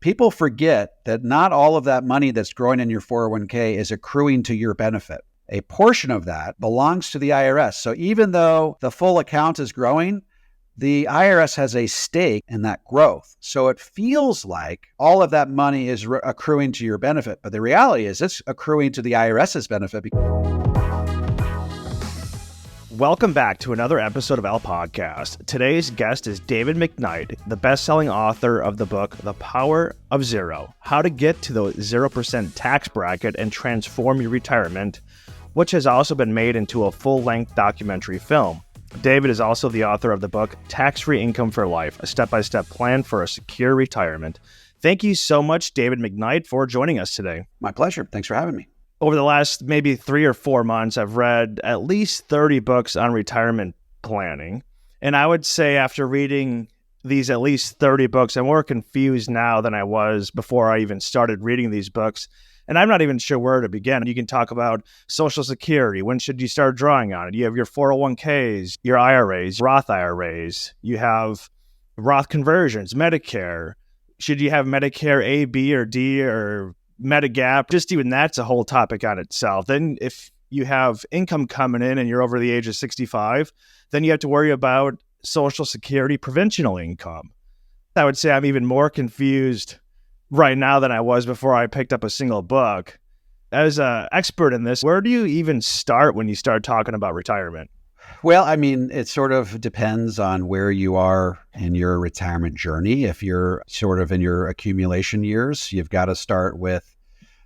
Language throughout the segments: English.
people forget that not all of that money that's growing in your 401k is accruing to your benefit. A portion of that belongs to the IRS. So even though the full account is growing, the IRS has a stake in that growth. So it feels like all of that money is accruing to your benefit. But the reality is it's accruing to the IRS's benefit. Welcome back to another episode of L Podcast. Today's guest is David McKnight, the best-selling author of the book, The Power of Zero, How to Get to the 0% Tax Bracket and Transform Your Retirement, which has also been made into a full-length documentary film. David is also the author of the book, Tax-Free Income for Life, a step-by-step plan for a secure retirement. Thank you so much, David McKnight, for joining us today. My pleasure. Thanks for having me. Over the last maybe 3 or 4 months, I've read at least 30 books on retirement planning. And I would say after reading these at least 30 books, I'm more confused now than I was before I even started reading these books. And I'm not even sure where to begin. You can talk about Social Security. When should you start drawing on it? You have your 401ks, your IRAs, Roth IRAs. You have Roth conversions, Medicare. Should you have Medicare A, B, or D, or Medigap? Just even that's a whole topic on itself. Then if you have income coming in and you're over the age of 65, then you have to worry about Social Security provisional income. I would say I'm even more confused right now than I was before I picked up a single book. As an expert in this, where do you even start when you start talking about retirement? Well, I mean, it sort of depends on where you are in your retirement journey. If you're sort of in your accumulation years, you've got to start with,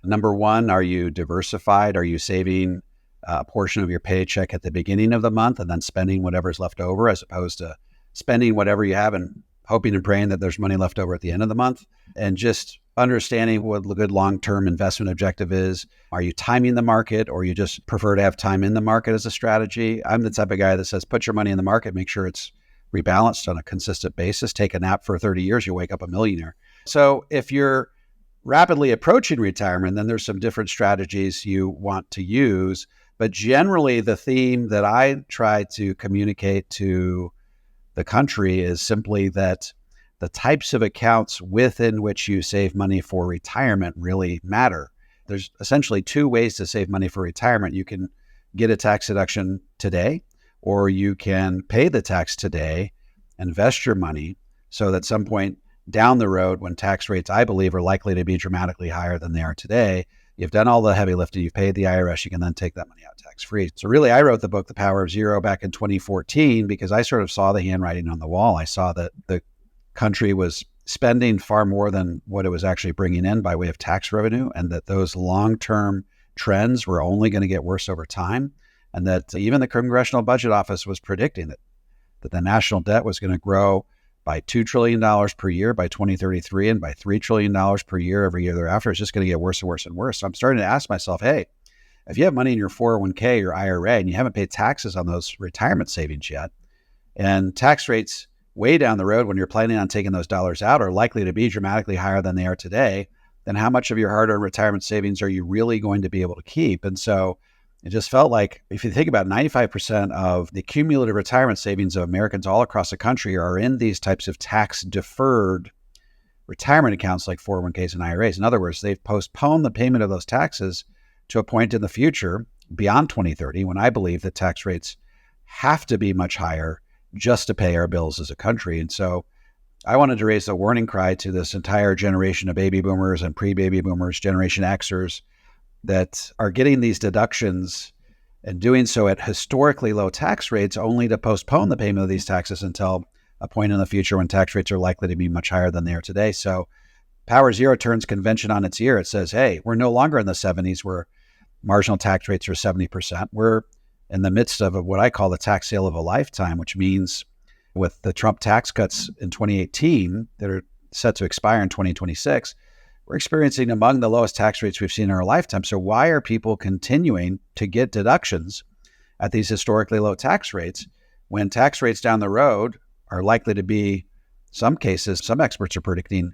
number one, are you diversified? Are you saving a portion of your paycheck at the beginning of the month and then spending whatever's left over, as opposed to spending whatever you have and hoping and praying that there's money left over at the end of the month? And just understanding what a good long-term investment objective is. Are you timing the market, or you just prefer to have time in the market as a strategy? I'm the type of guy that says, put your money in the market, make sure it's rebalanced on a consistent basis. Take a nap for 30 years, you'll wake up a millionaire. So if you're rapidly approaching retirement, then there's some different strategies you want to use. But generally, the theme that I try to communicate to the country is simply that the types of accounts within which you save money for retirement really matter. There's essentially 2 ways to save money for retirement. You can get a tax deduction today, or you can pay the tax today, invest your money, so that at some point down the road, when tax rates, I believe, are likely to be dramatically higher than they are today, you've done all the heavy lifting, you've paid the IRS, you can then take that money out tax-free. So really, I wrote the book, The Power of Zero, back in 2014, because I sort of saw the handwriting on the wall. I saw that the country was spending far more than what it was actually bringing in by way of tax revenue, and that those long-term trends were only going to get worse over time, and that even the Congressional Budget Office was predicting that the national debt was going to grow by $2 trillion per year by 2033 and by $3 trillion per year every year thereafter. It's just going to get worse and worse and worse. So I'm starting to ask myself, hey, if you have money in your 401k or IRA and you haven't paid taxes on those retirement savings yet, and tax rates way down the road when you're planning on taking those dollars out are likely to be dramatically higher than they are today, then how much of your hard-earned retirement savings are you really going to be able to keep? And so it just felt like, if you think about 95% of the cumulative retirement savings of Americans all across the country are in these types of tax-deferred retirement accounts like 401ks and IRAs. In other words, they've postponed the payment of those taxes to a point in the future beyond 2030, when I believe that tax rates have to be much higher just to pay our bills as a country. And so I wanted to raise a warning cry to this entire generation of baby boomers and pre-baby boomers, Generation Xers, that are getting these deductions and doing so at historically low tax rates, only to postpone the payment of these taxes until a point in the future when tax rates are likely to be much higher than they are today. So Power Zero turns convention on its ear. It says, hey, we're no longer in the 70s where marginal tax rates are 70%. We're in the midst of what I call the tax sale of a lifetime, which means with the Trump tax cuts in 2018 that are set to expire in 2026, we're experiencing among the lowest tax rates we've seen in our lifetime. So why are people continuing to get deductions at these historically low tax rates when tax rates down the road are likely to be, some cases, some experts are predicting,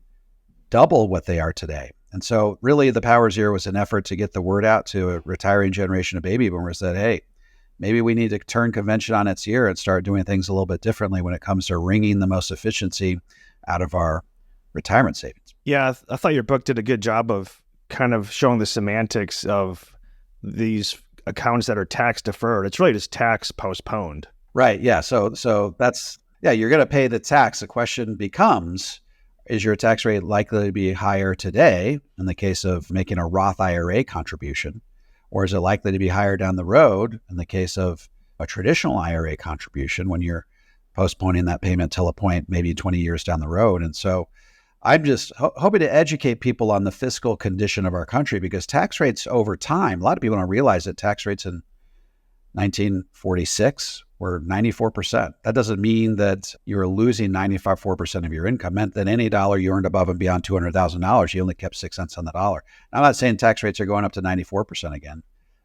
double what they are today? And so really the Power Zero was an effort to get the word out to a retiring generation of baby boomers that, hey, maybe we need to turn convention on its ear and start doing things a little bit differently when it comes to wringing the most efficiency out of our retirement savings. Yeah, I thought your book did a good job of kind of showing the semantics of these accounts that are tax deferred. It's really just tax postponed. Right. Yeah. So that's, yeah, you're going to pay the tax. The question becomes, is your tax rate likely to be higher today in the case of making a Roth IRA contribution? Or is it likely to be higher down the road in the case of a traditional IRA contribution when you're postponing that payment till a point, maybe 20 years down the road? And so I'm just hoping to educate people on the fiscal condition of our country, because tax rates over time, a lot of people don't realize that tax rates in 1946 were 94%. That doesn't mean that you're losing 95.4% of your income. It meant that any dollar you earned above and beyond $200,000, you only kept 6 cents on the dollar. I'm not saying tax rates are going up to 94% again.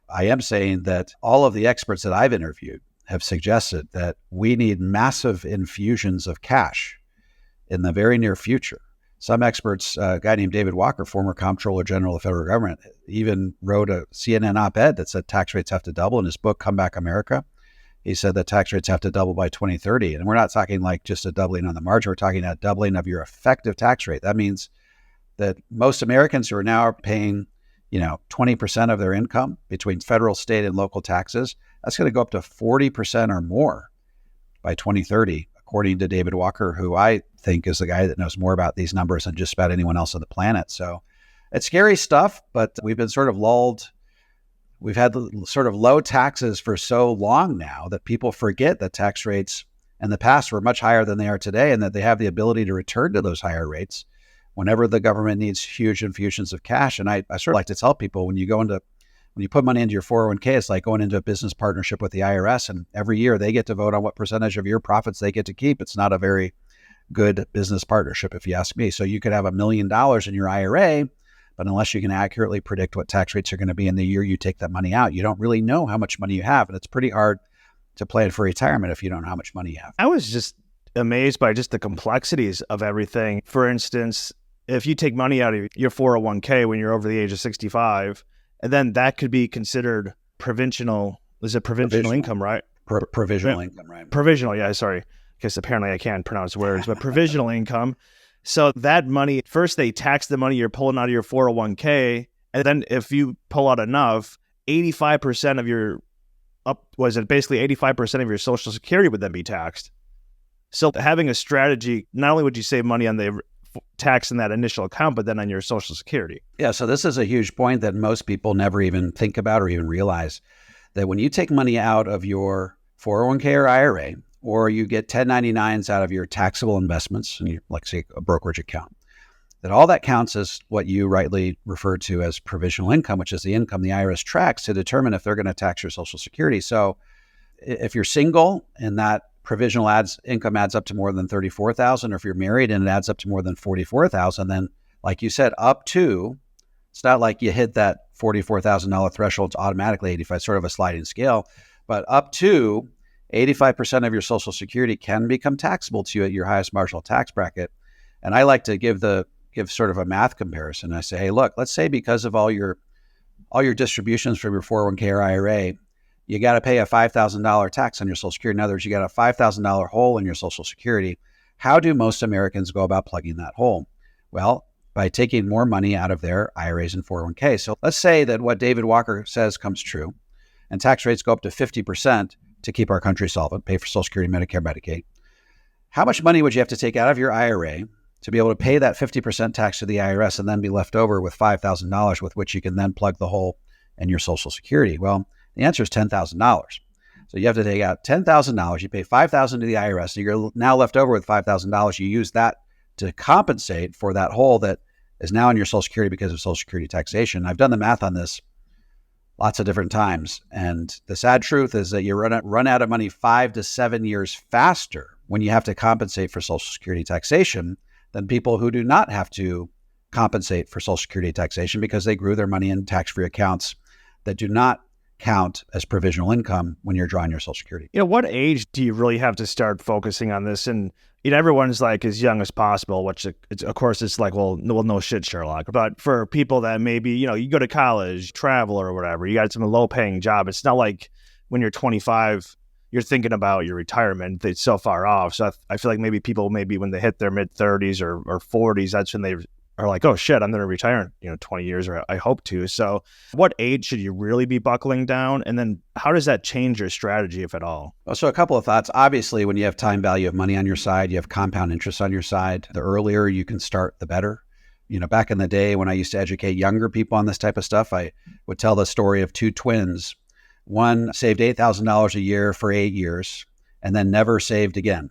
I am saying that all of the experts that I've interviewed have suggested that we need massive infusions of cash in the very near future. Some experts, a guy named David Walker, former Comptroller General of the federal government, even wrote a CNN op-ed that said tax rates have to double. In his book, Come Back America, he said that tax rates have to double by 2030. And we're not talking like just a doubling on the margin. We're talking a doubling of your effective tax rate. That means that most Americans who are now paying, 20% of their income between federal, state, and local taxes, that's going to go up to 40% or more by 2030. According to David Walker, who I think is the guy that knows more about these numbers than just about anyone else on the planet. So it's scary stuff, but we've been sort of lulled. We've had sort of low taxes for so long now that people forget that tax rates in the past were much higher than they are today, and that they have the ability to return to those higher rates whenever the government needs huge infusions of cash. And I sort of like to tell people, when you put money into your 401k, it's like going into a business partnership with the IRS, and every year they get to vote on what percentage of your profits they get to keep. It's not a very good business partnership, if you ask me. So you could have $1 million in your IRA, but unless you can accurately predict what tax rates are going to be in the year you take that money out, you don't really know how much money you have. And it's pretty hard to plan for retirement if you don't know how much money you have. I was just amazed by just the complexities of everything. For instance, if you take money out of your 401k when you're over the age of 65, and then that could be considered provisional. Is it provisional income, right? Provisional income, right? Provisional, yeah, sorry. Because apparently I can't pronounce words, but provisional income. So that money, first they tax the money you're pulling out of your 401k, and then if you pull out enough, 85% of your basically 85% of your Social Security would then be taxed. So having a strategy, not only would you save money on the tax in that initial account, but then on your Social Security. Yeah, so this is a huge point that most people never even think about or even realize, that when you take money out of your 401k or IRA, or you get 1099s out of your taxable investments, and you, like say a brokerage account, that all that counts as what you rightly referred to as provisional income, which is the income the IRS tracks to determine if they're going to tax your Social Security. So if you're single and that provisional income adds up to more than $34,000, or if you're married and it adds up to more than $44,000, then like you said, up to, it's not like you hit that $44,000 threshold, it's automatically 85, sort of a sliding scale, but up to 85% of your Social Security can become taxable to you at your highest marginal tax bracket. And I like to give sort of a math comparison. I say, hey, look, let's say because of all your distributions from your 401k or IRA, you got to pay a $5,000 tax on your Social Security. In other words, you got a $5,000 hole in your Social Security. How do most Americans go about plugging that hole? Well, by taking more money out of their IRAs and 401k. So let's say that what David Walker says comes true, and tax rates go up to 50% to keep our country solvent, pay for Social Security, Medicare, Medicaid. How much money would you have to take out of your IRA to be able to pay that 50% tax to the IRS and then be left over with $5,000 with which you can then plug the hole in your Social Security? Well, the answer is $10,000. So you have to take out $10,000. You pay $5,000 to the IRS. So you're now left over with $5,000. You use that to compensate for that hole that is now in your Social Security because of Social Security taxation. I've done the math on this lots of different times. And the sad truth is that you run out of money 5 to 7 years faster when you have to compensate for Social Security taxation than people who do not have to compensate for Social Security taxation because they grew their money in tax-free accounts that do not count as provisional income when you're drawing your Social Security. What age do you really have to start focusing on this? And everyone's like as young as possible, which of course it's like, well, no shit, Sherlock. But for people that maybe, you go to college, travel or whatever, you got some low paying job. It's not like when you're 25, you're thinking about your retirement. It's so far off. So I feel like maybe people, when they hit their mid 30s or 40s, that's when they are like, oh shit, I'm going to retire in 20 years, or I hope to. So what age should you really be buckling down? And then how does that change your strategy, if at all? Well, so a couple of thoughts. Obviously, when you have time value of money on your side, you have compound interest on your side. The earlier you can start, the better. Back in the day when I used to educate younger people on this type of stuff, I would tell the story of two twins. One saved $8,000 a year for 8 years and then never saved again.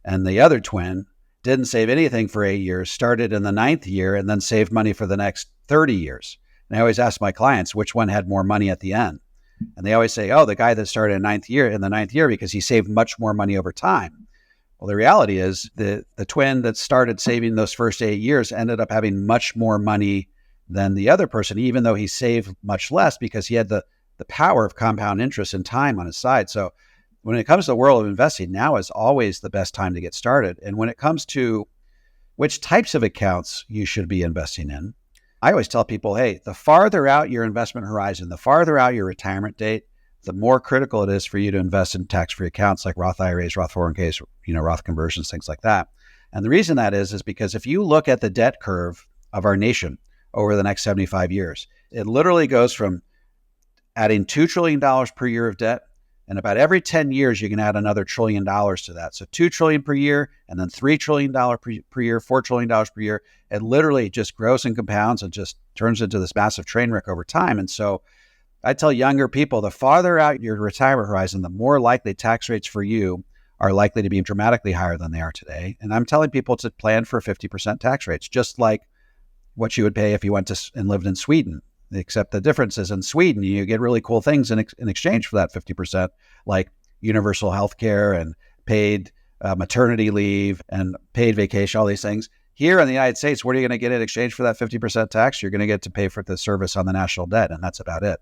And the other twin didn't save anything for 8 years, started in the 9th year, and then saved money for the next 30 years. And I always ask my clients which one had more money at the end. And they always say, oh, the guy that started in the ninth year, because he saved much more money over time. Well, the reality is the twin that started saving those first 8 years ended up having much more money than the other person, even though he saved much less because he had the power of compound interest and time on his side. So when it comes to the world of investing, now is always the best time to get started. And when it comes to which types of accounts you should be investing in, I always tell people, hey, the farther out your investment horizon, the farther out your retirement date, the more critical it is for you to invest in tax-free accounts like Roth IRAs, Roth 401ks, Roth conversions, things like that. And the reason that is because if you look at the debt curve of our nation over the next 75 years, it literally goes from adding $2 trillion per year of debt, and about every 10 years, you can add another $1 trillion to that. So $2 trillion per year, and then $3 trillion per year, $4 trillion per year. It literally just grows and compounds and just turns into this massive train wreck over time. And so I tell younger people, the farther out your retirement horizon, the more likely tax rates for you are likely to be dramatically higher than they are today. And I'm telling people to plan for 50% tax rates, just like what you would pay if you went to and lived in Sweden. Except the difference is in Sweden, you get really cool things in exchange for that 50%, like universal health care and paid maternity leave and paid vacation, all these things. Here in the United States, what are you going to get in exchange for that 50% tax? You're going to get to pay for the service on the national debt, and that's about it.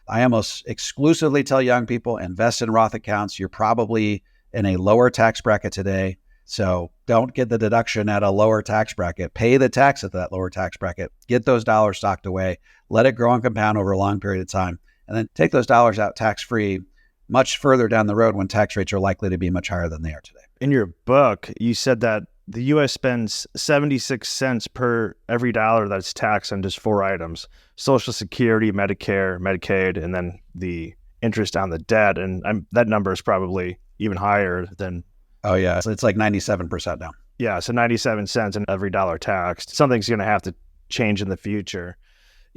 I almost exclusively tell young people, invest in Roth accounts. You're probably in a lower tax bracket today. So don't get the deduction at a lower tax bracket. Pay the tax at that lower tax bracket. Get those dollars stocked away. Let it grow and compound over a long period of time. And then take those dollars out tax-free much further down the road when tax rates are likely to be much higher than they are today. In your book, you said that the U.S. spends 76 cents per every dollar that's taxed on just 4 items: Social Security, Medicare, Medicaid, and then the interest on the debt. And that number is probably even higher than... Oh, yeah. So it's like 97% now. Yeah. So 97 cents in every dollar taxed. Something's going to have to change in the future.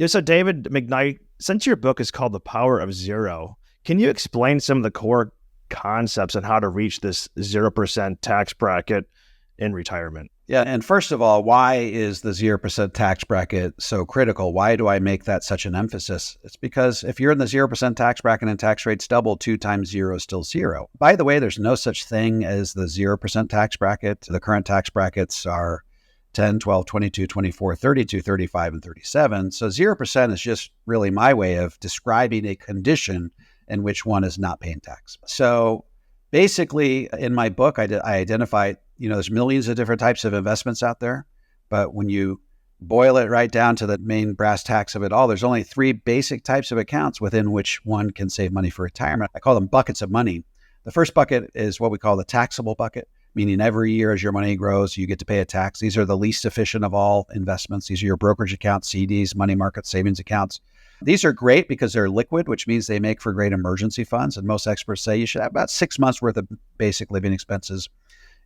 So David McKnight, since your book is called The Power of Zero, can you explain some of the core concepts on how to reach this 0% tax bracket in retirement? Yeah. And first of all, why is the 0% tax bracket so critical? Why do I make that such an emphasis? It's because if you're in the 0% tax bracket and tax rates double, 2 times 0 is still 0. By the way, there's no such thing as the 0% tax bracket. The current tax brackets are 10, 12, 22, 24, 32, 35, and 37. So 0% is just really my way of describing a condition in which one is not paying tax. So basically, in my book, I identify, there's millions of different types of investments out there, but when you boil it right down to the main brass tacks of it all, there's only 3 basic types of accounts within which one can save money for retirement. I call them buckets of money. The first bucket is what we call the taxable bucket, meaning every year as your money grows, you get to pay a tax. These are the least efficient of all investments. These are your brokerage accounts, CDs, money market savings accounts. These are great because they're liquid, which means they make for great emergency funds. And most experts say you should have about 6 months worth of basic living expenses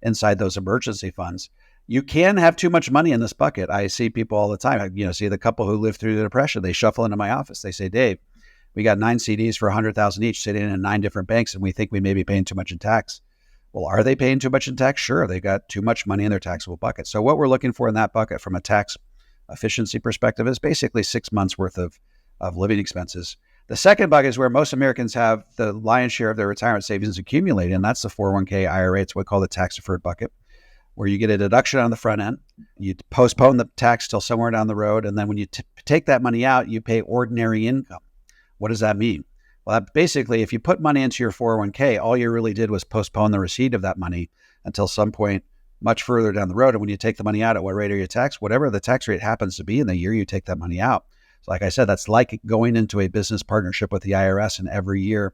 inside those emergency funds. You can have too much money in this bucket. I see people all the time. See the couple who lived through the Depression. They shuffle into my office. They say, Dave, we got 9 CDs for $100,000 each sitting in 9 different banks, and we think we may be paying too much in tax. Well, are they paying too much in tax? Sure, they got too much money in their taxable bucket. So what we're looking for in that bucket from a tax efficiency perspective is basically 6 months worth of living expenses. The second bucket is where most Americans have the lion's share of their retirement savings accumulated, and that's the 401k IRA. It's what we call the tax-deferred bucket, where you get a deduction on the front end. You postpone the tax till somewhere down the road, and then when you take that money out, you pay ordinary income. What does that mean? Well, basically, if you put money into your 401k, all you really did was postpone the receipt of that money until some point much further down the road. And when you take the money out, at what rate are you taxed? Whatever the tax rate happens to be in the year you take that money out. So like I said, that's like going into a business partnership with the IRS, and every year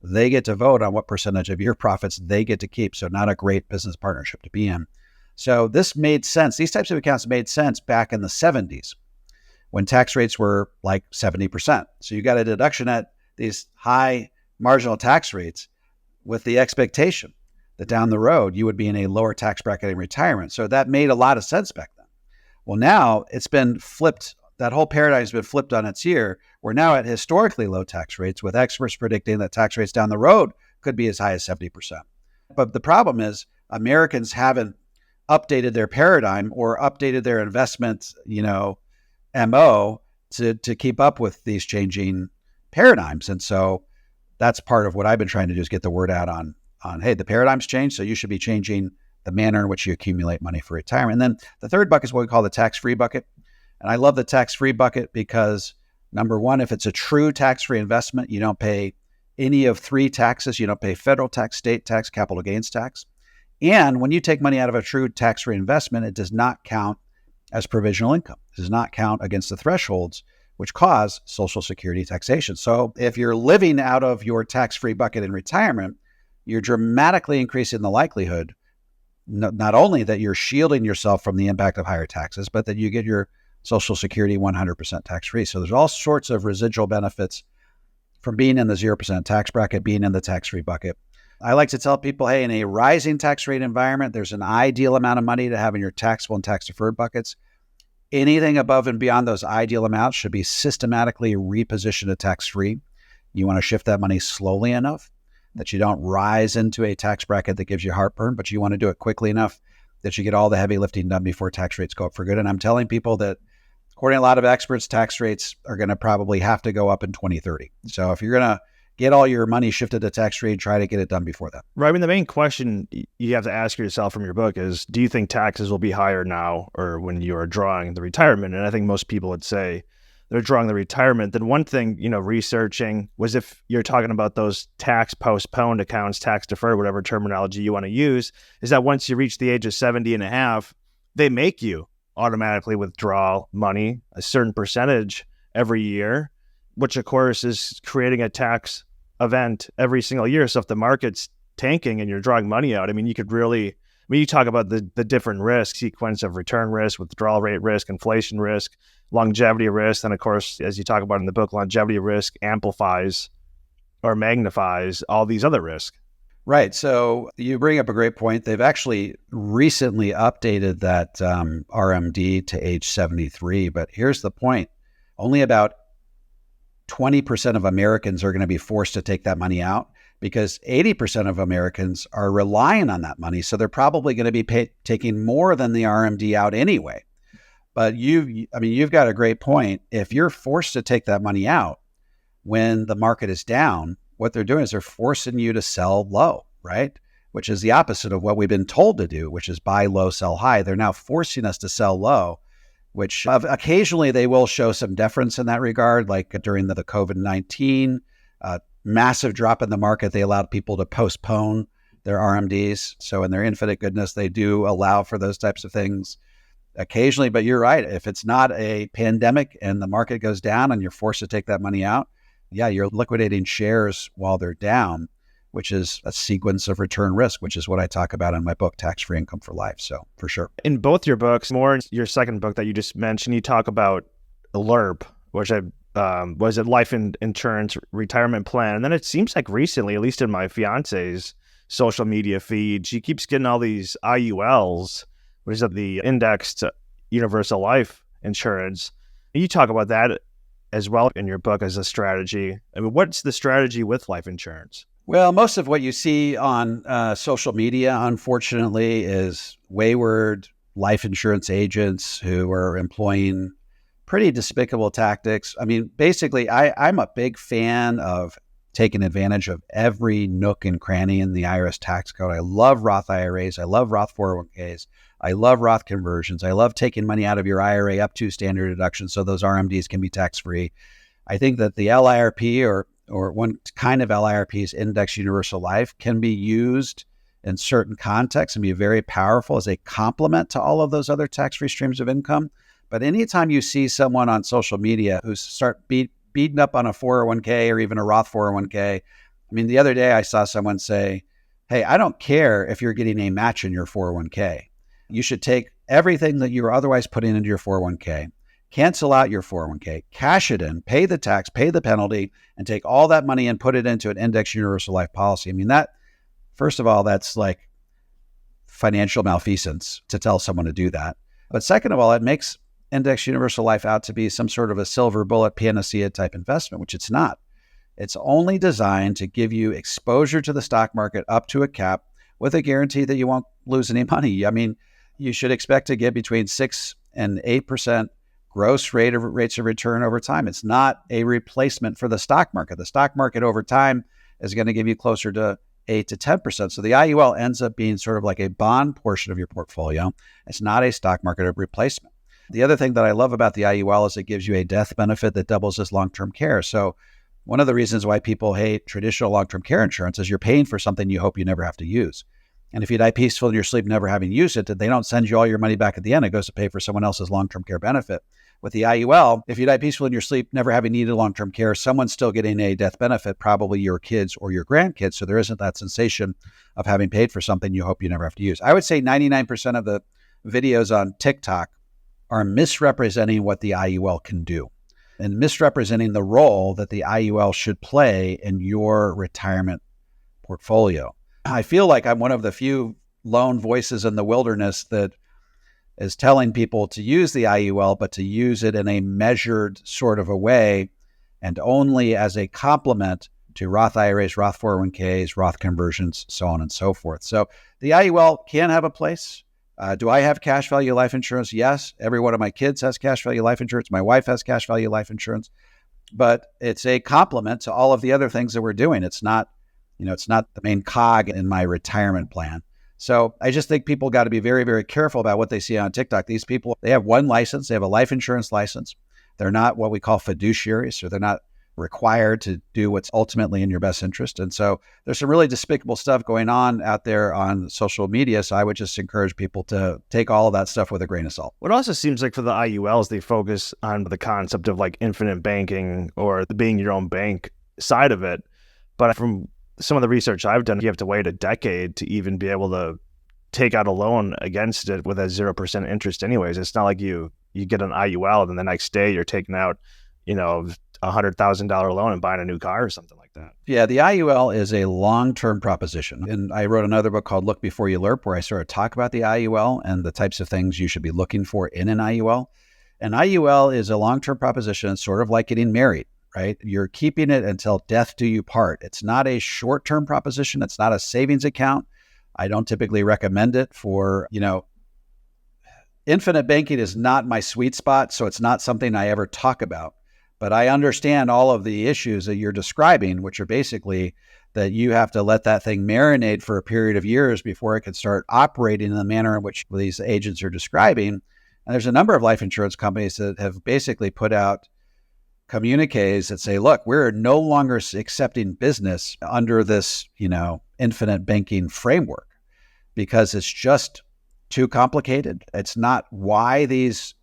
they get to vote on what percentage of your profits they get to keep. So not a great business partnership to be in. So this made sense. These types of accounts made sense back in the 70s when tax rates were like 70%. So you got a deduction at these high marginal tax rates with the expectation that down the road you would be in a lower tax bracket in retirement. So that made a lot of sense back then. Well, now it's been flipped. That whole paradigm has been flipped on its ear. We're now at historically low tax rates, with experts predicting that tax rates down the road could be as high as 70%. But the problem is Americans haven't updated their paradigm or updated their investment, MO to keep up with these changing paradigms. And so that's part of what I've been trying to do, is get the word out on, hey, the paradigm's changed, so you should be changing the manner in which you accumulate money for retirement. And then the third bucket is what we call the tax-free bucket. And I love the tax-free bucket because, number one, if it's a true tax-free investment, you don't pay any of three taxes. You don't pay federal tax, state tax, capital gains tax. And when you take money out of a true tax-free investment, it does not count as provisional income. It does not count against the thresholds which cause Social Security taxation. So if you're living out of your tax-free bucket in retirement, you're dramatically increasing the likelihood not only that you're shielding yourself from the impact of higher taxes, but that you get your Social Security 100% tax-free. So there's all sorts of residual benefits from being in the 0% tax bracket, being in the tax-free bucket. I like to tell people, hey, in a rising tax rate environment, there's an ideal amount of money to have in your taxable and tax-deferred buckets. Anything above and beyond those ideal amounts should be systematically repositioned to tax-free. You want to shift that money slowly enough that you don't rise into a tax bracket that gives you heartburn, but you want to do it quickly enough that you get all the heavy lifting done before tax rates go up for good. And I'm telling people that, according to a lot of experts, tax rates are going to probably have to go up in 2030. So if you're going to get all your money shifted to tax-free, try to get it done before that. Right. I mean, the main question you have to ask yourself from your book is, do you think taxes will be higher now or when you are drawing the retirement? And I think most people would say they're drawing the retirement. Then one thing, researching was, if you're talking about those tax postponed accounts, tax deferred, whatever terminology you want to use, is that once you reach the age of 70 and a half, they make you automatically withdraw money, a certain percentage every year, which of course is creating a tax event every single year. So if the market's tanking and you're drawing money out, I mean, you could really, you talk about the different risk sequence of return risk, withdrawal rate risk, inflation risk, longevity risk. And of course, as you talk about in the book, longevity risk amplifies or magnifies all these other risks. Right. So you bring up a great point. They've actually recently updated that RMD to age 73. But here's the point. Only about 20% of Americans are going to be forced to take that money out, because 80% of Americans are relying on that money. So they're probably going to be taking more than the RMD out anyway. But you've got a great point. If you're forced to take that money out when the market is down, what they're doing is they're forcing you to sell low, right? Which is the opposite of what we've been told to do, which is buy low, sell high. They're now forcing us to sell low, which occasionally they will show some deference in that regard. Like during the COVID-19 massive drop in the market, they allowed people to postpone their RMDs. So in their infinite goodness, they do allow for those types of things occasionally. But you're right. If it's not a pandemic and the market goes down and you're forced to take that money out, yeah, you're liquidating shares while they're down, which is a sequence of return risk, which is what I talk about in my book, Tax-Free Income for Life. So for sure. In both your books, more in your second book that you just mentioned, you talk about the LIRP, which was a life insurance retirement plan. And then it seems like recently, at least in my fiance's social media feed, she keeps getting all these IULs, which is the indexed universal life insurance. You talk about that as well in your book as a strategy. I mean, what's the strategy with life insurance? Well, most of what you see on social media, unfortunately, is wayward life insurance agents who are employing pretty despicable tactics. I mean, basically, I'm a big fan of taking advantage of every nook and cranny in the IRS tax code. I love Roth IRAs. I love Roth 401ks. I love Roth conversions. I love taking money out of your IRA up to standard deduction so those RMDs can be tax-free. I think that the LIRP or one kind of LIRP's index universal life can be used in certain contexts and be very powerful as a complement to all of those other tax-free streams of income. But anytime you see someone on social media who start beating up on a 401k or even a Roth 401k, I mean, the other day I saw someone say, hey, I don't care if you're getting a match in your 401k. You should take everything that you're otherwise putting into your 401k, cancel out your 401k, cash it in, pay the tax, pay the penalty, and take all that money and put it into an index universal life policy. I mean, that, first of all, that's like financial malfeasance to tell someone to do that. But second of all, it makes index universal life out to be some sort of a silver bullet panacea type investment, which it's not. It's only designed to give you exposure to the stock market up to a cap with a guarantee that you won't lose any money. I mean, you should expect to get between 6 and 8% gross rates of return over time. It's not a replacement for the stock market. The stock market over time is going to give you closer to 8 to 10%. So the IUL ends up being sort of like a bond portion of your portfolio. It's not a stock market replacement. The other thing that I love about the IUL is it gives you a death benefit that doubles as long-term care. So one of the reasons why people hate traditional long-term care insurance is you're paying for something you hope you never have to use. And if you die peaceful in your sleep, never having used it, they don't send you all your money back at the end. It goes to pay for someone else's long-term care benefit. With the IUL, if you die peaceful in your sleep, never having needed long-term care, someone's still getting a death benefit, probably your kids or your grandkids. So there isn't that sensation of having paid for something you hope you never have to use. I would say 99% of the videos on TikTok are misrepresenting what the IUL can do and misrepresenting the role that the IUL should play in your retirement portfolio. I feel like I'm one of the few lone voices in the wilderness that is telling people to use the IUL, but to use it in a measured sort of a way and only as a complement to Roth IRAs, Roth 401ks, Roth conversions, so on and so forth. So the IUL can have a place. Do I have cash value life insurance? Yes. Every one of my kids has cash value life insurance. My wife has cash value life insurance, but it's a complement to all of the other things that we're doing. It's not, it's not the main cog in my retirement plan. So I just think people got to be very, very careful about what they see on TikTok. These people, they have one license. They have a life insurance license. They're not what we call fiduciaries, so they're not required to do what's ultimately in your best interest. And so there's some really despicable stuff going on out there on social media. So I would just encourage people to take all of that stuff with a grain of salt. What also seems like for the IULs, they focus on the concept of like infinite banking or being your own bank side of it. But from some of the research I've done, you have to wait a decade to even be able to take out a loan against it with a 0% interest anyways. It's not like you get an IUL and then the next day you're taking out, $100,000 loan and buying a new car or something like that. Yeah, the IUL is a long-term proposition. And I wrote another book called Look Before You Lerp, where I sort of talk about the IUL and the types of things you should be looking for in an IUL. An IUL is a long-term proposition. It's sort of like getting married, right? You're keeping it until death do you part. It's not a short-term proposition. It's not a savings account. I don't typically recommend it for, infinite banking is not my sweet spot. So it's not something I ever talk about. But I understand all of the issues that you're describing, which are basically that you have to let that thing marinate for a period of years before it can start operating in the manner in which these agents are describing. And there's a number of life insurance companies that have basically put out communiques that say, look, we're no longer accepting business under this, infinite banking framework because it's just too complicated. It's not why these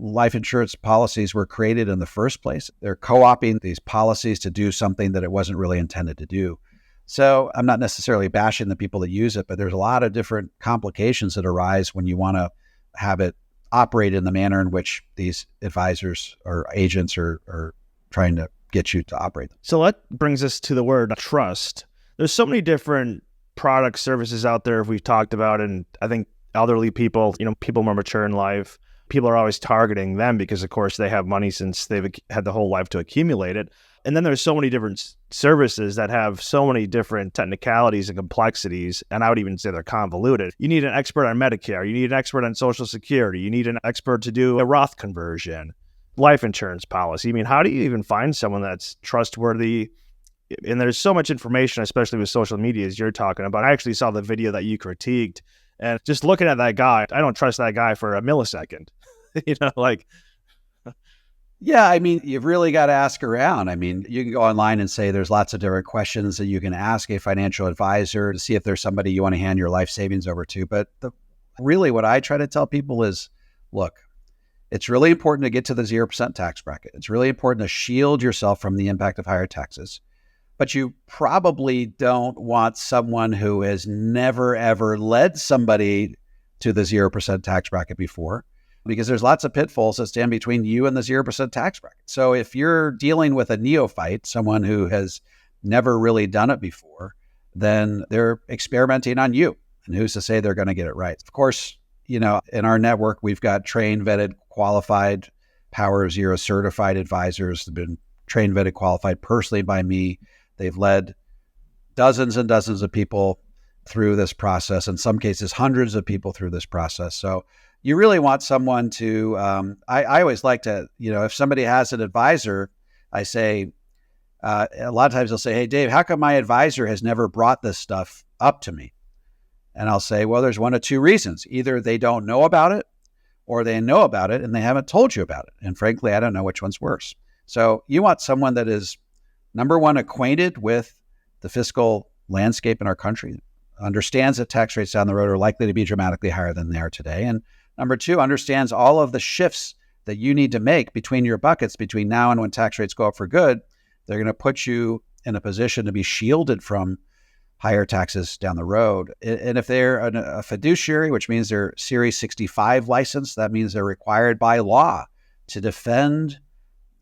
life insurance policies were created in the first place. They're co-opting these policies to do something that it wasn't really intended to do. So I'm not necessarily bashing the people that use it, but there's a lot of different complications that arise when you want to have it operate in the manner in which these advisors or agents are trying to get you to operate them. So that brings us to the word trust. There's so many different product services out there we've talked about, and I think elderly people, people more mature in life, people are always targeting them because, of course, they have money since they've had the whole life to accumulate it. And then there's so many different services that have so many different technicalities and complexities, and I would even say they're convoluted. You need an expert on Medicare. You need an expert on Social Security. You need an expert to do a Roth conversion, life insurance policy. I mean, how do you even find someone that's trustworthy? And there's so much information, especially with social media, as you're talking about. I actually saw the video that you critiqued, and just looking at that guy, I don't trust that guy for a millisecond. Yeah, I mean, you've really got to ask around. I mean, you can go online and say there's lots of different questions that you can ask a financial advisor to see if there's somebody you want to hand your life savings over to. But really what I try to tell people is, look, it's really important to get to the 0% tax bracket. It's really important to shield yourself from the impact of higher taxes. But you probably don't want someone who has never, ever led somebody to the 0% tax bracket before, because there's lots of pitfalls that stand between you and the 0% tax bracket. So if you're dealing with a neophyte, someone who has never really done it before, then they're experimenting on you. And who's to say they're going to get it right? Of course, in our network, we've got trained, vetted, qualified, Power Zero certified advisors that have been trained, vetted, qualified personally by me. They've led dozens and dozens of people through this process, in some cases, hundreds of people through this process. So you really want someone to, I always like to, if somebody has an advisor, I say, a lot of times they'll say, hey, Dave, how come my advisor has never brought this stuff up to me? And I'll say, well, there's one of two reasons. Either they don't know about it, or they know about it and they haven't told you about it. And frankly, I don't know which one's worse. So you want someone that is, number one, acquainted with the fiscal landscape in our country, understands that tax rates down the road are likely to be dramatically higher than they are today. And number two, understands all of the shifts that you need to make between your buckets between now and when tax rates go up for good. They're going to put you in a position to be shielded from higher taxes down the road. And if they're a fiduciary, which means they're Series 65 licensed, that means they're required by law to defend,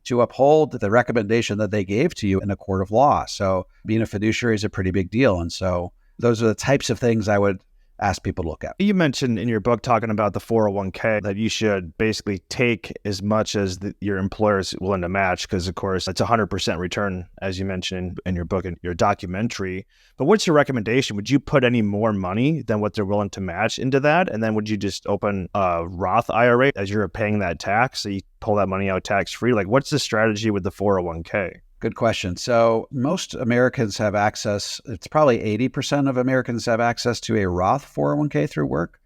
to uphold the recommendation that they gave to you in a court of law. So being a fiduciary is a pretty big deal. And so those are the types of things I would ask people to look at. You mentioned in your book talking about the 401k that you should basically take as much as your employer is willing to match, because of course it's 100% return, as you mentioned in your book and your documentary. But what's your recommendation? Would you put any more money than what they're willing to match into that? And then would you just open a Roth IRA as you're paying that tax, so you pull that money out tax free? Like, what's the strategy with the 401k? Good question. So most Americans have access, it's probably 80% of Americans have access to a Roth 401k through work,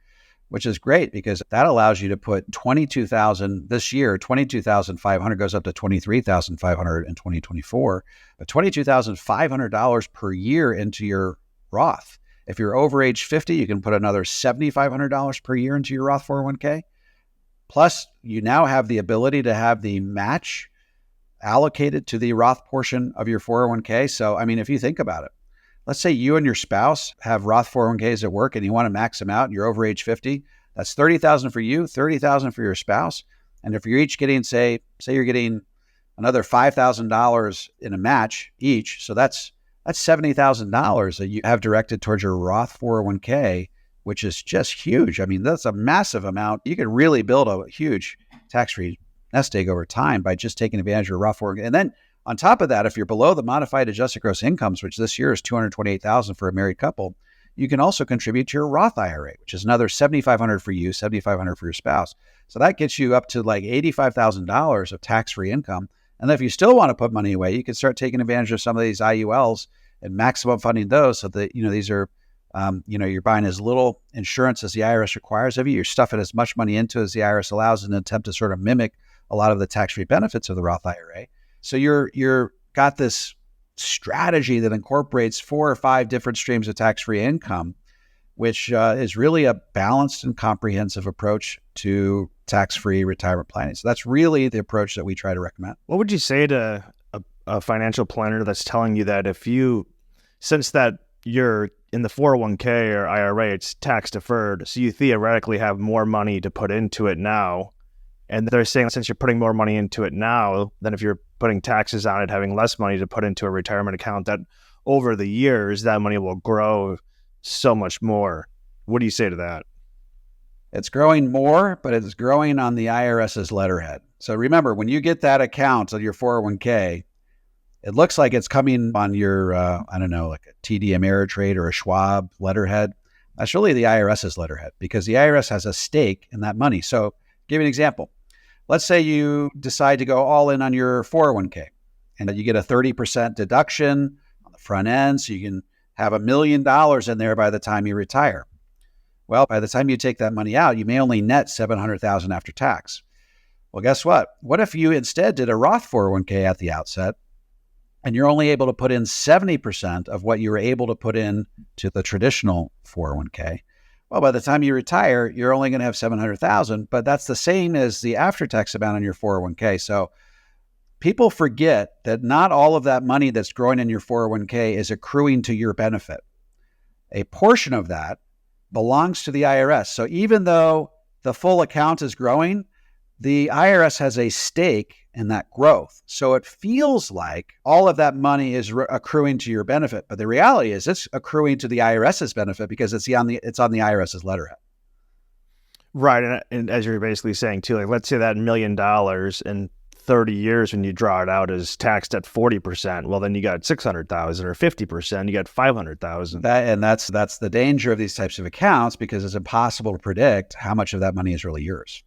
which is great because that allows you to put $22,000 this year. $22,500 goes up to $23,500 in 2024, but $22,500 per year into your Roth. If you're over age 50, you can put another $7,500 per year into your Roth 401k. Plus, you now have the ability to have the match allocated to the Roth portion of your 401k. So, I mean, if you think about it, let's say you and your spouse have Roth 401ks at work and you want to max them out and you're over age 50, that's $30,000 for you, $30,000 for your spouse. And if you're each getting, say you're getting another $5,000 in a match each, so that's $70,000 that you have directed towards your Roth 401k, which is just huge. I mean, that's a massive amount. You could really build a huge tax-free nest egg over time by just taking advantage of your Roth 401k. And then on top of that, if you're below the modified adjusted gross incomes, which this year is $228,000 for a married couple, you can also contribute to your Roth IRA, which is another $7,500 for you, $7,500 for your spouse. So that gets you up to like $85,000 of tax-free income. And then if you still want to put money away, you can start taking advantage of some of these IULs and maximum funding those, so that, these are, you're buying as little insurance as the IRS requires of you. You're stuffing as much money into as the IRS allows in an attempt to sort of mimic a lot of the tax-free benefits of the Roth IRA. So you're got this strategy that incorporates 4 or 5 different streams of tax-free income, which is really a balanced and comprehensive approach to tax-free retirement planning. So that's really the approach that we try to recommend. What would you say to a financial planner that's telling you that since that you're in the 401k or IRA, it's tax deferred, so you theoretically have more money to put into it now? And they're saying, since you're putting more money into it now, than if you're putting taxes on it, having less money to put into a retirement account, that over the years, that money will grow so much more. What do you say to that? It's growing more, but it's growing on the IRS's letterhead. So remember, when you get that account on your 401k, it looks like it's coming on your, like a TD Ameritrade or a Schwab letterhead. That's really the IRS's letterhead, because the IRS has a stake in that money. So give you an example. Let's say you decide to go all in on your 401k and you get a 30% deduction on the front end, so you can have $1 million in there by the time you retire. Well, by the time you take that money out, you may only net $700,000 after tax. Well, guess what? What if you instead did a Roth 401k at the outset, and you're only able to put in 70% of what you were able to put in to the traditional 401k? Well, by the time you retire, you're only going to have $700,000, but that's the same as the after-tax amount on your 401k. So people forget that not all of that money that's growing in your 401k is accruing to your benefit. A portion of that belongs to the IRS. So even though the full account is growing, the IRS has a stake in that growth. So it feels like all of that money is accruing to your benefit. But the reality is it's accruing to the IRS's benefit because it's on the IRS's letterhead. Right. And as you're basically saying too, like let's say that $1 million in 30 years when you draw it out is taxed at 40%. Well, then you got 600,000 or 50%, you got 500,000. That's the danger of these types of accounts because it's impossible to predict how much of that money is really yours.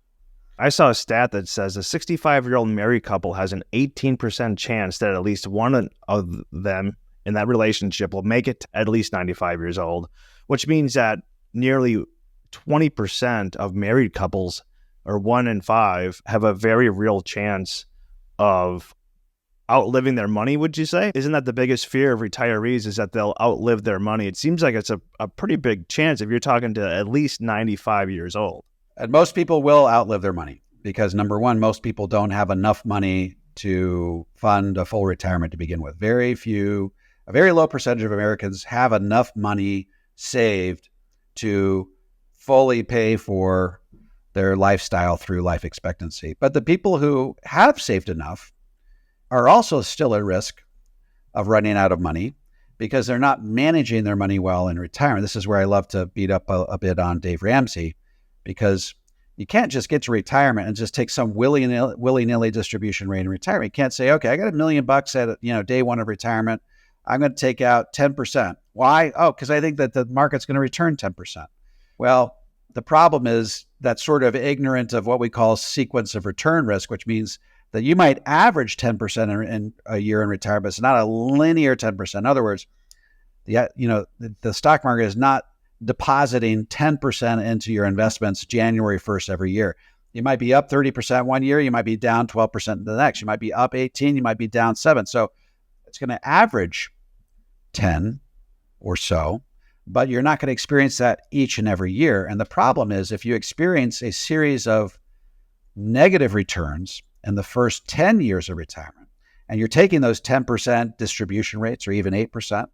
I saw a stat that says a 65-year-old married couple has an 18% chance that at least one of them in that relationship will make it to at least 95 years old, which means that nearly 20% of married couples, or 1 in 5, have a very real chance of outliving their money, would you say? Isn't that the biggest fear of retirees, is that they'll outlive their money? It seems like it's a pretty big chance if you're talking to at least 95 years old. And most people will outlive their money because, number one, most people don't have enough money to fund a full retirement to begin with. A very low percentage of Americans have enough money saved to fully pay for their lifestyle through life expectancy. But the people who have saved enough are also still at risk of running out of money because they're not managing their money well in retirement. This is where I love to beat up a bit on Dave Ramsey, because you can't just get to retirement and just take some willy-nilly distribution rate in retirement. You can't say, okay, I got $1 million at day one of retirement. I'm going to take out 10%. Why? Oh, because I think that the market's going to return 10%. Well, the problem is that's sort of ignorant of what we call sequence of return risk, which means that you might average 10% in a year in retirement. It's not a linear 10%. In other words, the stock market is not depositing 10% into your investments January 1st every year. You might be up 30% one year. You might be down 12% the next. You might be up 18. You might be down 7. So it's going to average 10 or so, but you're not going to experience that each and every year. And the problem is if you experience a series of negative returns in the first 10 years of retirement, and you're taking those 10% distribution rates or even 8%,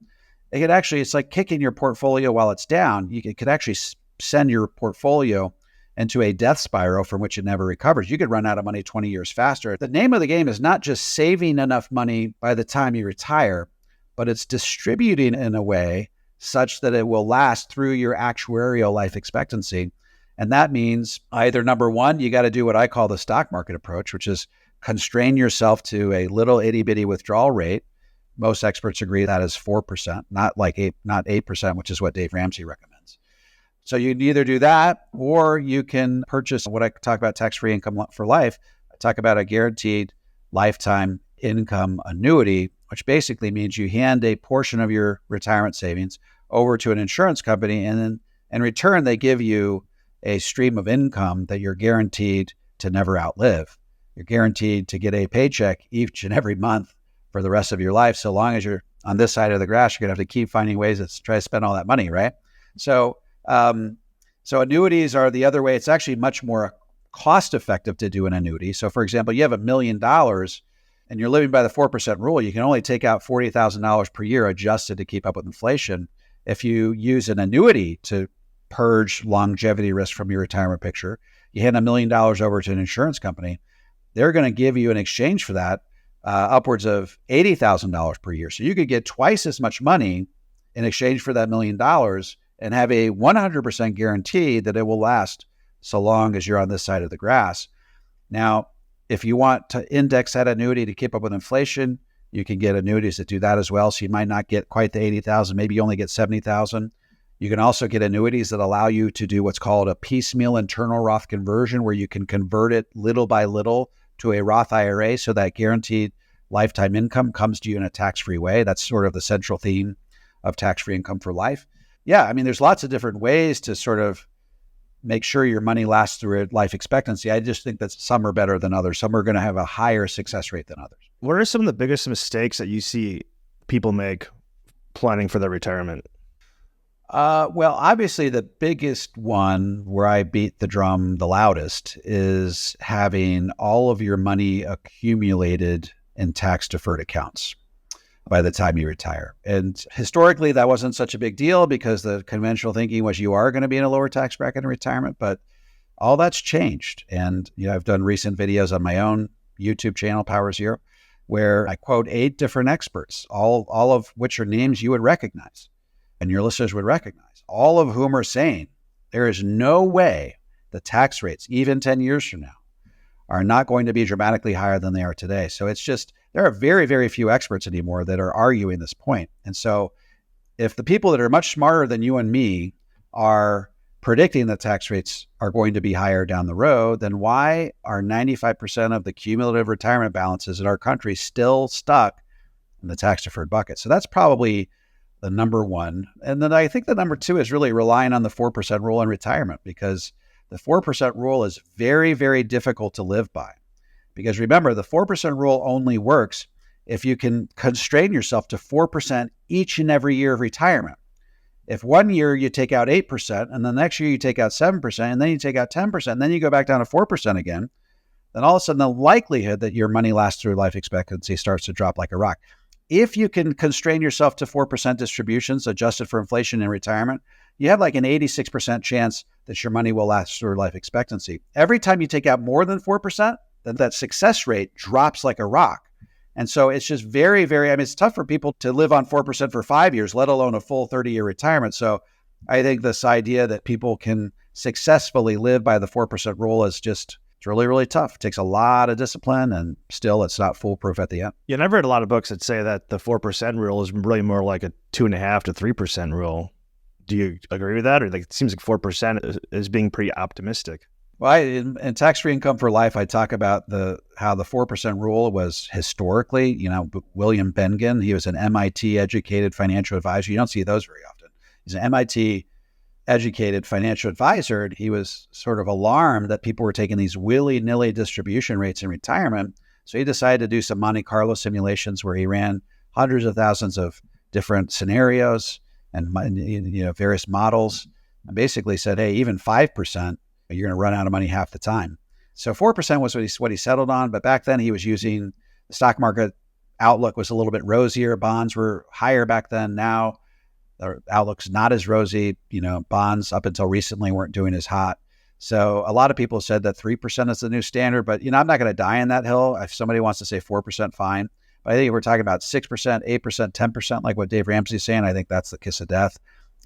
it's like kicking your portfolio while it's down. It could actually send your portfolio into a death spiral from which it never recovers. You could run out of money 20 years faster. The name of the game is not just saving enough money by the time you retire, but it's distributing in a way such that it will last through your actuarial life expectancy. And that means either, number one, you got to do what I call the stock market approach, which is constrain yourself to a little itty bitty withdrawal rate. Most experts agree that is 4%, not 8%, which is what Dave Ramsey recommends. So you can either do that, or you can purchase what I talk about, tax-free income for life. I talk about a guaranteed lifetime income annuity, which basically means you hand a portion of your retirement savings over to an insurance company, and then in return, they give you a stream of income that you're guaranteed to never outlive. You're guaranteed to get a paycheck each and every month for the rest of your life. So long as you're on this side of the grass, you're going to have to keep finding ways to try to spend all that money, right? So annuities are the other way. It's actually much more cost effective to do an annuity. So for example, you have $1 million and you're living by the 4% rule. You can only take out $40,000 per year adjusted to keep up with inflation. If you use an annuity to purge longevity risk from your retirement picture, you hand $1 million over to an insurance company, they're going to give you in exchange for that upwards of $80,000 per year. So you could get twice as much money in exchange for that $1 million and have a 100% guarantee that it will last so long as you're on this side of the grass. Now, if you want to index that annuity to keep up with inflation, you can get annuities that do that as well. So you might not get quite the 80,000, maybe you only get 70,000. You can also get annuities that allow you to do what's called a piecemeal internal Roth conversion, where you can convert it little by little to a Roth IRA, so that guaranteed lifetime income comes to you in a tax-free way. That's sort of the central theme of tax-free income for life. Yeah, I mean, there's lots of different ways to sort of make sure your money lasts through life expectancy. I just think that some are better than others. Some are going to have a higher success rate than others. What are some of the biggest mistakes that you see people make planning for their retirement? Well, obviously the biggest one where I beat the drum the loudest is having all of your money accumulated in tax-deferred accounts. by the time you retire. And historically, that wasn't such a big deal because the conventional thinking was you are going to be in a lower tax bracket in retirement, but all that's changed. And I've done recent videos on my own YouTube channel, Power Zero, where I quote 8 different experts, all of which are names you would recognize and your listeners would recognize, all of whom are saying there is no way the tax rates, even 10 years from now, are not going to be dramatically higher than they are today. So it's just, there are very, very few experts anymore that are arguing this point. And so if the people that are much smarter than you and me are predicting that tax rates are going to be higher down the road, then why are 95% of the cumulative retirement balances in our country still stuck in the tax deferred bucket? So that's probably the number one. And then I think the number two is really relying on the 4% rule in retirement, because the 4% rule is very, very difficult to live by. Because remember, the 4% rule only works if you can constrain yourself to 4% each and every year of retirement. If one year you take out 8%, and the next year you take out 7%, and then you take out 10%, and then you go back down to 4% again, then all of a sudden the likelihood that your money lasts through life expectancy starts to drop like a rock. If you can constrain yourself to 4% distributions adjusted for inflation in retirement, you have like an 86% chance that your money will last through life expectancy. Every time you take out more than 4%, then that success rate drops like a rock. And so it's just very, very, it's tough for people to live on 4% for 5 years, let alone a full 30-year retirement. So I think this idea that people can successfully live by the 4% rule is just, it's really, really tough. It takes a lot of discipline, and still it's not foolproof at the end. Yeah, and I've read a lot of books that say that the 4% rule is really more like a 2.5% to 3% rule. Do you agree with that? Or it seems like 4% is being pretty optimistic. Well, in tax-free income for life, I talk about how the 4% rule was historically, William Bengen, he was an MIT educated financial advisor. You don't see those very often. He's an MIT educated financial advisor. And he was sort of alarmed that people were taking these willy-nilly distribution rates in retirement. So he decided to do some Monte Carlo simulations where he ran hundreds of thousands of different scenarios and various models, and basically said, hey, even 5%, you're going to run out of money half the time. So 4% was what he settled on. But back then he was using the stock market outlook was a little bit rosier. Bonds were higher back then. Now the outlook's not as rosy. Bonds up until recently weren't doing as hot. So a lot of people said that 3% is the new standard, but I'm not going to die on that hill. If somebody wants to say 4%, fine. But I think if we're talking about 6%, 8%, 10%, like what Dave Ramsey is saying, I think that's the kiss of death.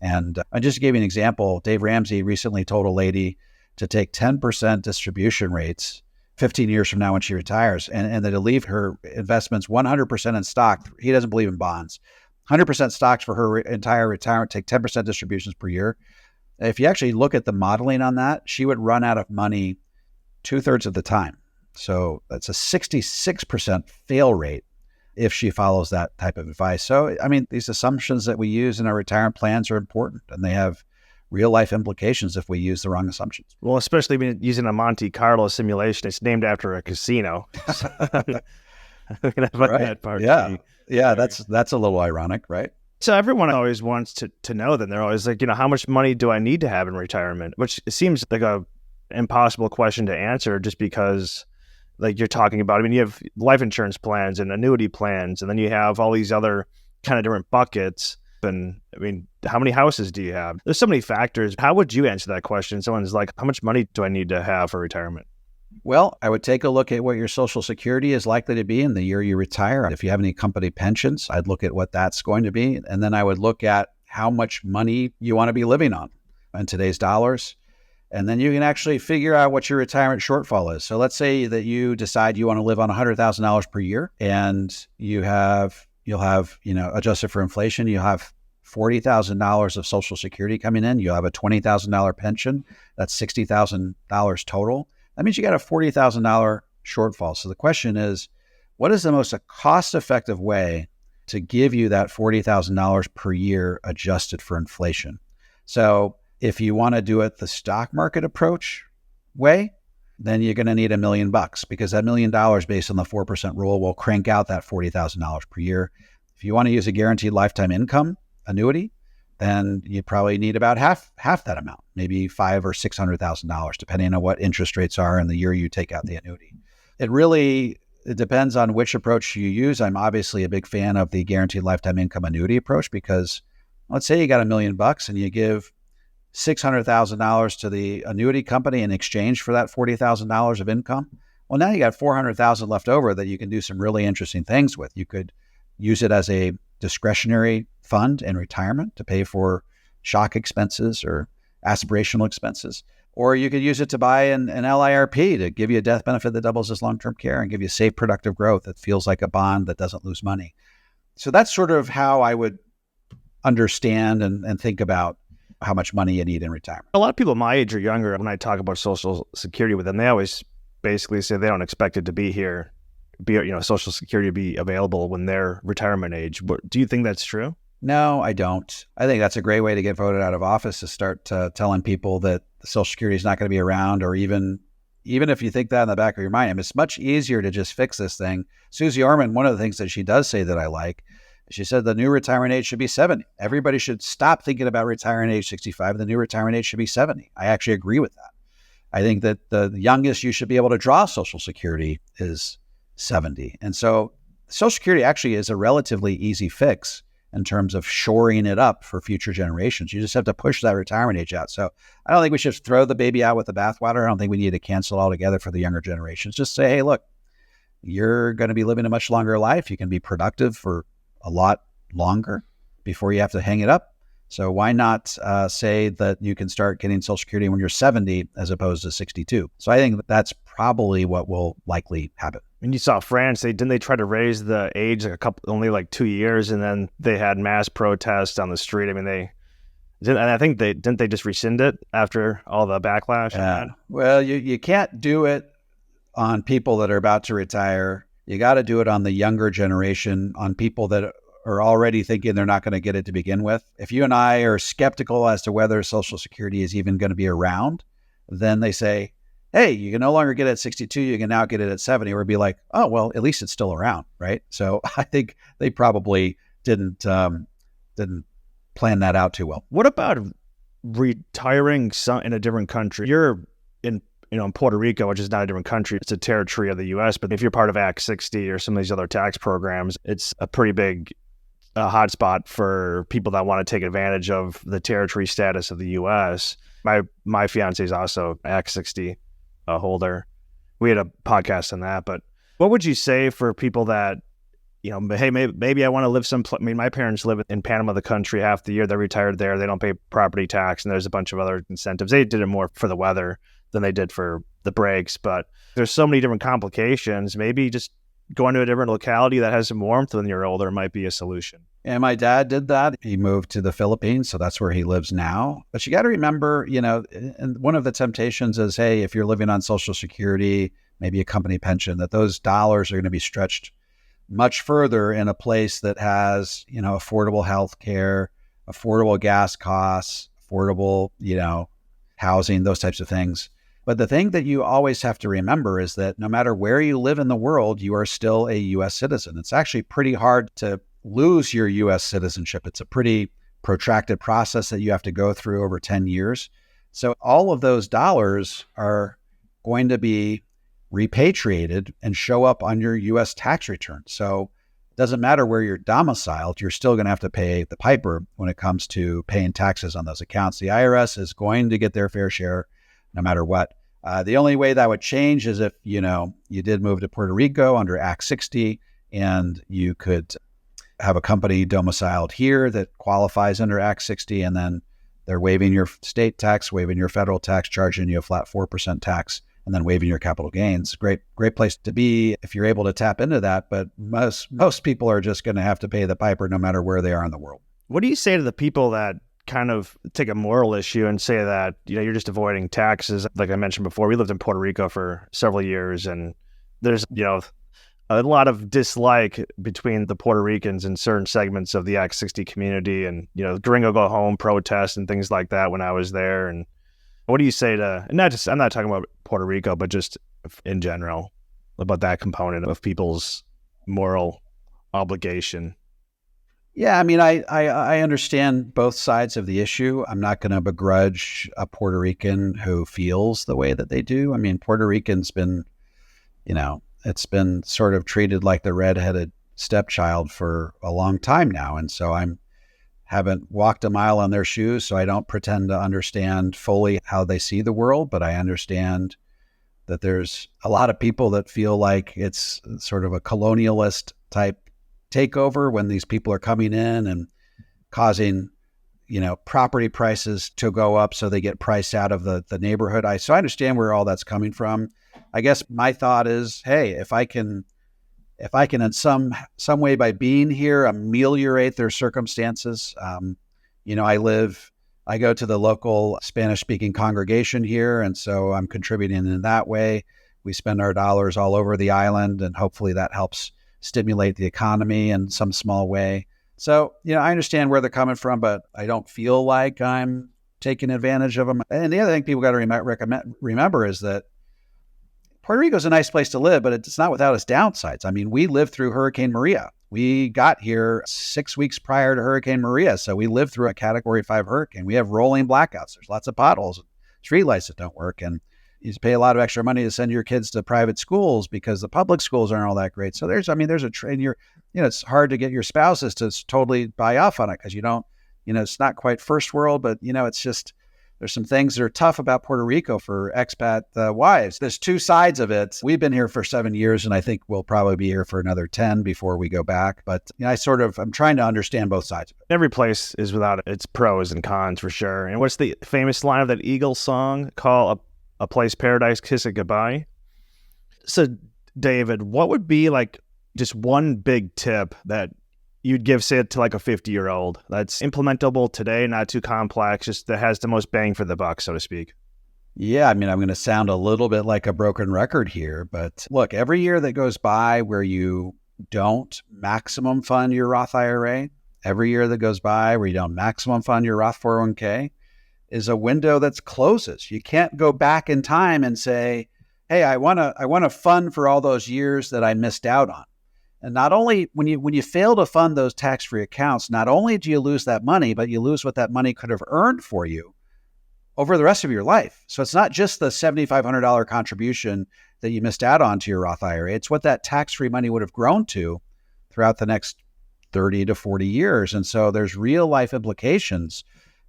And I just gave you an example. Dave Ramsey recently told a lady to take 10% distribution rates 15 years from now when she retires, and then to leave her investments 100% in stock. He doesn't believe in bonds. 100% stocks for her entire retirement, take 10% distributions per year. If you actually look at the modeling on that, she would run out of money 2/3 of the time. So that's a 66% fail rate if she follows that type of advice. So, these assumptions that we use in our retirement plans are important, and they have real life implications if we use the wrong assumptions. Well, especially when using a Monte Carlo simulation, it's named after a casino. Right. That part. Yeah, that's a little ironic, right? So everyone always wants to know that. They're always like, how much money do I need to have in retirement? Which seems like a impossible question to answer, just because like you're talking about, you have life insurance plans and annuity plans, and then you have all these other kind of different buckets. And how many houses do you have? There's so many factors. How would you answer that question? Someone's like, how much money do I need to have for retirement? Well, I would take a look at what your Social Security is likely to be in the year you retire. If you have any company pensions, I'd look at what that's going to be. And then I would look at how much money you want to be living on in today's dollars. And then you can actually figure out what your retirement shortfall is. So let's say that you decide you want to live on $100,000 per year, and you'll have, adjusted for inflation, you'll have $40,000 of Social Security coming in. You'll have a $20,000 pension. That's $60,000 total. That means you got a $40,000 shortfall. So the question is, what is the most cost-effective way to give you that $40,000 per year adjusted for inflation? So if you want to do it the stock market approach way, then you're going to need $1 million, because that $1 million based on the 4% rule will crank out that $40,000 per year. If you want to use a guaranteed lifetime income annuity, then you probably need about half that amount, maybe $500,000 or $600,000, depending on what interest rates are in the year you take out the annuity. It really it depends on which approach you use. I'm obviously a big fan of the guaranteed lifetime income annuity approach because let's say you got $1 million and you give $600,000 to the annuity company in exchange for that $40,000 of income. Well, now you got $400,000 left over that you can do some really interesting things with. You could use it as a discretionary fund in retirement to pay for shock expenses or aspirational expenses. Or you could use it to buy an LIRP to give you a death benefit that doubles as long-term care and give you safe, productive growth that feels like a bond that doesn't lose money. So that's sort of how I would understand and think about how much money you need in retirement. A lot of people my age or younger, when I talk about Social Security with them, they always basically say they don't expect it to be here, Social Security to be available when they're retirement age. Do you think that's true? No, I don't. I think that's a great way to get voted out of office, to start telling people that Social Security is not going to be around, or even if you think that in the back of your mind, it's much easier to just fix this thing. Susie Orman, one of the things that she does say that I like, she said the new retirement age should be 70. Everybody should stop thinking about retiring at age 65. The new retirement age should be 70. I actually agree with that. I think that the youngest you should be able to draw Social Security is 70. And so Social Security actually is a relatively easy fix in terms of shoring it up for future generations. You just have to push that retirement age out. So I don't think we should throw the baby out with the bathwater. I don't think we need to cancel it altogether for the younger generations. Just say, hey, look, you're going to be living a much longer life. You can be productive for a lot longer before you have to hang it up. So why not say that you can start getting Social Security when you're 70 as opposed to 62? So I think that's probably what will likely happen. And you saw France, didn't they try to raise the age only like 2 years, and then they had mass protests on the street. I mean, and I think didn't they just rescind it after all the backlash? Well, you can't do it on people that are about to retire. You got to do it on the younger generation, on people that are already thinking they're not going to get it to begin with. If you and I are skeptical as to whether Social Security is even going to be around, then they say, hey, you can no longer get it at 62, you can now get it at 70, or be like, oh, well, at least it's still around, right? So I think they probably didn't plan that out too well. What about retiring in a different country? You're in Puerto Rico, which is not a different country. It's a territory of the U.S. But if you're part of Act 60 or some of these other tax programs, it's a pretty big hotspot for people that want to take advantage of the territory status of the U.S. My fiance is also Act 60 holder. We had a podcast on that. But what would you say for people that, hey, maybe I want to live my parents live in Panama, the country, half the year. They're retired there. They don't pay property tax, and there's a bunch of other incentives. They did it more for the weather than they did for the breaks, but there's so many different complications. Maybe just going to a different locality that has some warmth when you're older might be a solution. And my dad did that. He moved to the Philippines, so that's where he lives now. But you got to remember, and one of the temptations is, hey, if you're living on Social Security, maybe a company pension, that those dollars are going to be stretched much further in a place that has, affordable health care, affordable gas costs, affordable, housing, those types of things. But the thing that you always have to remember is that no matter where you live in the world, you are still a U.S. citizen. It's actually pretty hard to lose your U.S. citizenship. It's a pretty protracted process that you have to go through over 10 years. So all of those dollars are going to be repatriated and show up on your U.S. tax return. So it doesn't matter where you're domiciled, you're still going to have to pay the piper when it comes to paying taxes on those accounts. The IRS is going to get their fair share no matter what. The only way that would change is if, you did move to Puerto Rico under Act 60 and you could have a company domiciled here that qualifies under Act 60, and then they're waiving your state tax, waiving your federal tax, charging you a flat 4% tax, and then waiving your capital gains. Great place to be if you're able to tap into that. But most people are just going to have to pay the piper no matter where they are in the world. What do you say to the people that kind of take a moral issue and say that, you're just avoiding taxes? Like I mentioned before, we lived in Puerto Rico for several years, and there's, a lot of dislike between the Puerto Ricans and certain segments of the Act 60 community, and, Gringo Go Home protests and things like that when I was there. And what do you say to, and I'm not talking about Puerto Rico, but just in general about that component of people's moral obligation? Yeah, I mean, I understand both sides of the issue. I'm not going to begrudge a Puerto Rican who feels the way that they do. I mean, Puerto Rican's been, it's been sort of treated like the redheaded stepchild for a long time now. And so haven't walked a mile on their shoes, so I don't pretend to understand fully how they see the world, but I understand that there's a lot of people that feel like it's sort of a colonialist type takeover when these people are coming in and causing, property prices to go up so they get priced out of the neighborhood. So I understand where all that's coming from. I guess my thought is, hey, if I can in some way by being here ameliorate their circumstances. I go to the local Spanish speaking congregation here, and so I'm contributing in that way. We spend our dollars all over the island, and hopefully that helps stimulate the economy in some small way. So, I understand where they're coming from, but I don't feel like I'm taking advantage of them. And the other thing people got to remember is that Puerto Rico is a nice place to live, but it's not without its downsides. I mean, we lived through Hurricane Maria. We got here 6 weeks prior to Hurricane Maria, so we lived through a Category 5 hurricane. We have rolling blackouts. There's lots of potholes, streetlights that don't work, and you pay a lot of extra money to send your kids to private schools because the public schools aren't all that great. So there's a trend. It's hard to get your spouses to totally buy off on it because you don't, it's not quite first world, but it's just. There's some things that are tough about Puerto Rico for expat wives. There's two sides of it. We've been here for 7 years, and I think we'll probably be here for another 10 before we go back. But I'm trying to understand both sides of it. Every place is without its pros and cons for sure. And what's the famous line of that Eagles song? Call a place paradise, kiss it goodbye. So, David, what would be like just one big tip that you'd give, say, to like a 50-year-old that's implementable today, not too complex, just that has the most bang for the buck, so to speak? Yeah, I'm going to sound a little bit like a broken record here, but look, every year that goes by where you don't maximum fund your Roth IRA, every year that goes by where you don't maximum fund your Roth 401k is a window that closes. You can't go back in time and say, hey, I want to fund for all those years that I missed out on. And not only when you fail to fund those tax-free accounts, not only do you lose that money, but you lose what that money could have earned for you over the rest of your life. So it's not just the $7,500 contribution that you missed out on to your Roth IRA. It's what that tax-free money would have grown to throughout the next 30 to 40 years. And so there's real life implications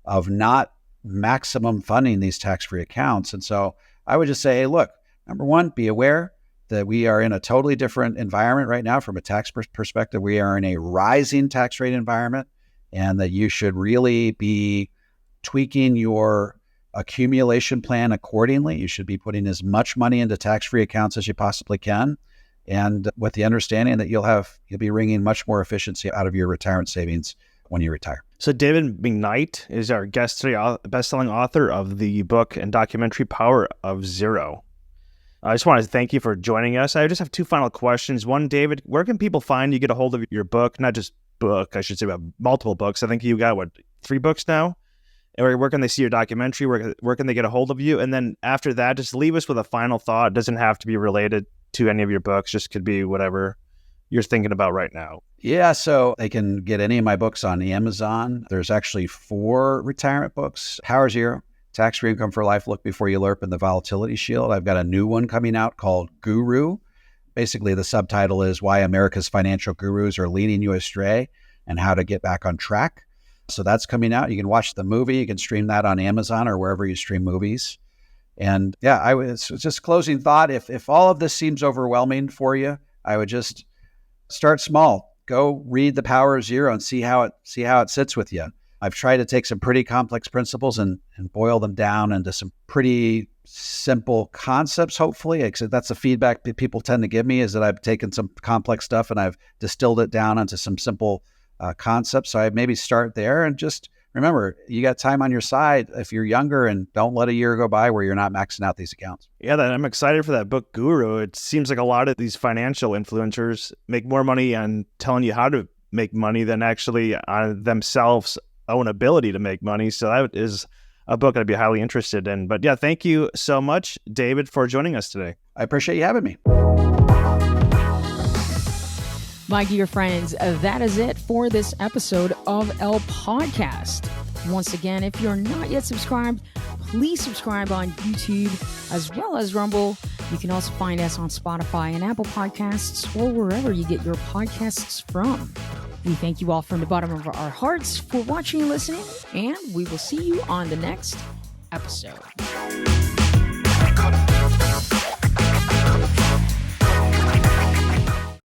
of not maximum funding these tax-free accounts. And so I would just say, hey, look, number one, be aware that we are in a totally different environment right now from a tax perspective. We are in a rising tax rate environment, and that you should really be tweaking your accumulation plan accordingly. You should be putting as much money into tax-free accounts as you possibly can, and with the understanding that you'll be wringing much more efficiency out of your retirement savings when you retire. So David McKnight is our guest today, best-selling author of the book and documentary Power of Zero. I just want to thank you for joining us. I just have two final questions. One, David, where can people find you, get a hold of your book? Not just book, I should say, but multiple books. I think you got, 3 books now? And where can they see your documentary? Where can they get a hold of you? And then after that, just leave us with a final thought. It doesn't have to be related to any of your books. Just could be whatever you're thinking about right now. Yeah, so they can get any of my books on Amazon. There's actually 4 retirement books. Power Zero, Tax-Free Income for Life, Look Before You LERP, and The Volatility Shield. I've got a new one coming out called Guru. Basically, the subtitle is Why America's Financial Gurus Are Leading You Astray and How to Get Back on Track. So that's coming out. You can watch the movie. You can stream that on Amazon or wherever you stream movies. And yeah, I was just closing thought. If all of this seems overwhelming for you, I would just start small. Go read The Power of Zero and see how it sits with you. I've tried to take some pretty complex principles and boil them down into some pretty simple concepts, hopefully. Except that's the feedback that people tend to give me, is that I've taken some complex stuff and I've distilled it down into some simple concepts. So I maybe start there, and just remember, you got time on your side if you're younger, and don't let a year go by where you're not maxing out these accounts. Yeah, I'm excited for that book, Guru. It seems like a lot of these financial influencers make more money on telling you how to make money than actually on themselves own ability to make money. So that is a book I'd be highly interested in. But yeah, thank you so much, David, for joining us today. I appreciate you having me. My dear friends, that is it for this episode of El Podcast. Once again, if you're not yet subscribed, please subscribe on YouTube as well as Rumble. You can also find us on Spotify and Apple Podcasts or wherever you get your podcasts from. We thank you all from the bottom of our hearts for watching and listening, and we will see you on the next episode.